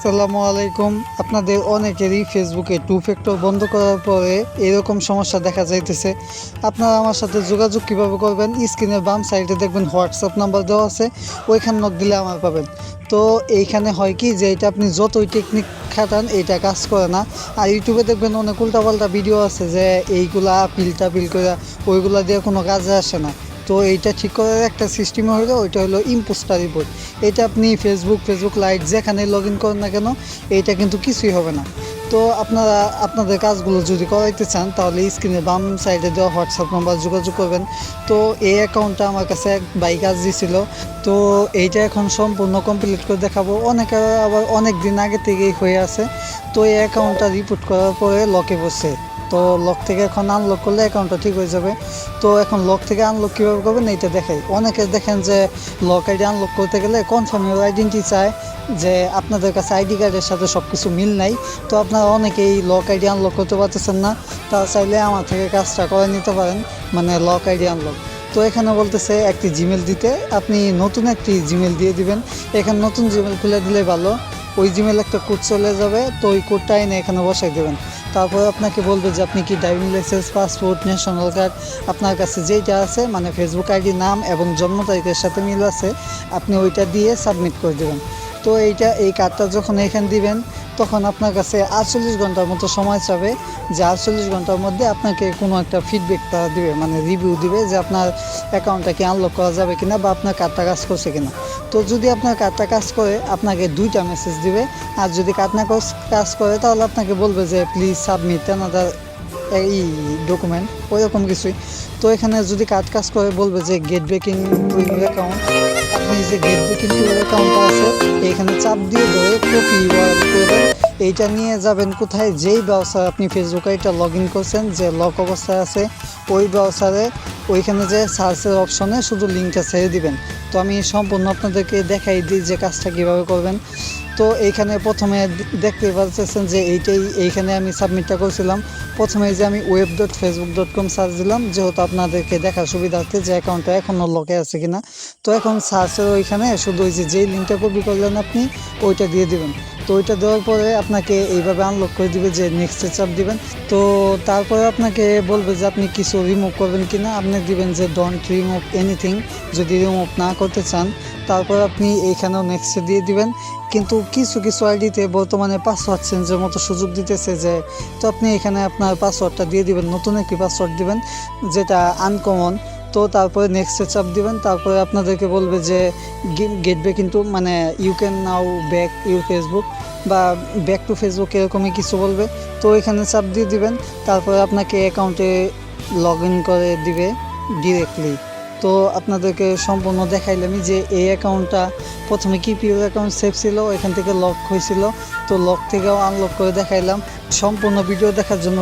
আসসালামু আলাইকুম। আপনাদের অনেকেরই ফেসবুকে টু ফ্যাক্টর বন্ধ করার পরে এরকম সমস্যা দেখা যাইতেছে। আপনারা আমার সাথে যোগাযোগ কিভাবে করবেন, স্ক্রিনের বাম সাইডে দেখবেন হোয়াটসঅ্যাপ নাম্বার দেওয়া আছে, ওইখানে নক দিলে আমার পাবেন। তো এইখানে হয় কি যে এটা আপনি যতই টেকনিক খাটান এইটা কাজ করে না। আর ইউটিউবে দেখবেন অনেক উল্টাপাল্টা ভিডিও আছে যে এইগুলা পিল করে ওইগুলা দিয়ে কোনো কাজে আসে না। তো এইটা ঠিক করার একটা সিস্টেম হলো, ওইটা হলো ইম্পোস্টার রিপোর্ট। এটা আপনি ফেসবুক লাইট যেখানে লগ ইন করেন না কেন, এইটা কিন্তু কিছুই হবে না। তো আপনারা আপনাদের কাজগুলো যদি করাইতে চান তাহলে স্ক্রিনে বাম সাইডে দেওয়া হোয়াটসঅ্যাপ নাম্বার যোগাযোগ করবেন। তো এই অ্যাকাউন্টটা আমার কাছে এক ভাই কাজ দিয়েছিল। তো এইটা এখন সম্পূর্ণ কমপ্লিট করে দেখাবো। অনেকে আবার অনেক দিন আগে থেকেই হয়ে আছে। তো এই অ্যাকাউন্টটা রিপোর্ট করার পরে লকে বসে, তো লক থেকে এখন আনলক করলে অ্যাকাউন্টটা ঠিক হয়ে যাবে। তো এখন লক থেকে আনলক কীভাবে করবেন এইটা দেখাই। অনেকে দেখেন যে লক আইডি আনলক করতে গেলে কনফার্ম ইউর আইডেন্টি চায়, যে আপনাদের কাছে আইডি কার্ডের সাথে সব কিছু মিল নাই। তো আপনারা অনেকেই লক আইডি আনলক করতে পারতেছেন না, তা চাইলে আমার থেকে কাজটা করে নিতে পারেন, মানে লক আইডি আনলক। তো এখানে বলতেছে একটি জিমেল দিতে, আপনি নতুন একটি জিমেল দিয়ে দিবেন। এখানে নতুন জিমেল খুলে দিলে ভালো। ওই জিমেল একটা কোড চলে যাবে, তো ওই কোডটা এনে এখানে বসাই দেবেন। তারপর আপনাকে বলবে যে আপনি কি driving licence, passport, national card আপনার কাছে যেইটা আছে, মানে ফেসবুক আইডি নাম এবং জন্ম তারিখের সাথে মিল আছে, আপনি ওইটা দিয়ে সাবমিট করে দেবেন। তো এই কার্ডটা যখন এখানে দিবেন তখন আপনার কাছে 48 ঘন্টার মতো সময় চাবে, যে 48 ঘন্টার মধ্যে আপনাকে কোনো একটা ফিডব্যাক তারা দিবে, মানে রিভিউ দিবে যে আপনার অ্যাকাউন্টটা কি আনলক করা যাবে কিনা বা আপনার কার্ডটা কাজ করছে কিনা। তো যদি আপনার কার্ডটা কাজ করে আপনাকে 2টা মেসেজ দিবে, আর যদি কার্ড না কাজ করে তাহলে আপনাকে বলবে যে প্লিজ সাবমিট অ্যানাদার এই ডকুমেন্ট, ওইরকম কিছুই। তো এখানে যদি কাজ করে বলবে যে get backing to your account, আপনি যে গেট ব্যাকিং টু ইউর অ্যাকাউন্টটা আছে এখানে চাপ দিয়ে ধরে কপি করবেন। এইটা নিয়ে যাবেন কোথায়, যেই ব্রাউজার আপনি ফেসবুকে এটা লগ ইন করছেন, যে লক অবস্থায় আছে ওই ব্রাউজারে ওইখানে যে সার্চের অপশনে শুধু লিঙ্কটা ছেড়ে দিবেন। তো আমি সম্পূর্ণ আপনাদেরকে দেখাই দিই যে কাজটা কীভাবে করবেন। তো এইখানে প্রথমে দেখতে পাচ্ছেন যে এইখানে আমি সাবমিটটা করেছিলাম। প্রথমে যে আমি web.facebook.com সার্চ দিলাম, যেহেতু আপনাদেরকে দেখার সুবিধার্থে যে অ্যাকাউন্টটা এখনও লকে আছে কিনা। তো এখন সার্চের ওইখানে শুধু ওই যেই লিঙ্কটা কপি করলেন আপনি ওইটা দিয়ে দিবেন। তো ওইটা দেওয়ার পরে আপনাকে এইভাবে আনলক করে দিবে, যে নেক্সটে চাপ দিবেন। তো তারপরে আপনাকে বলবে যে আপনি কিছু রিমুভ করবেন কিনা, আপনি দিবেন যে ডোন্ট রিমুভ এনিথিং যদি রিমুভ না করতে চান। তারপর আপনি এইখানেও নেক্সটে দিয়ে দিবেন। কিন্তু কিছু আইডিতে বর্তমানে পাসওয়ার্ড চেঞ্জের মতো সুযোগ দিতেছে, যে তো আপনি এখানে আপনার পাসওয়ার্ডটা দিয়ে দিবেন, নতুন একটি পাসওয়ার্ড দিবেন যেটা আনকমন। তো তারপরে নেক্সটে চাপ দিবেন। তারপরে আপনাদেরকে বলবে যে গেট ব্যাক কিন্তু মানে you can now back your Facebook বা ব্যাক টু ফেসবুক এরকমই কিছু বলবে। তো এখানে চাপ দিয়ে দিবেন। তারপরে আপনাকে অ্যাকাউন্টে লগ ইন করে দিবে ডিরেক্টলি। তো আপনাদেরকে সম্পূর্ণ দেখাইলামই যে এই অ্যাকাউন্টটা প্রথমে কি পিওর অ্যাকাউন্ট সেভ ছিল, এখান থেকে লক হয়েছিল। তো লক থেকেও আনলক করে দেখাইলাম। সম্পূর্ণ ভিডিও দেখার জন্য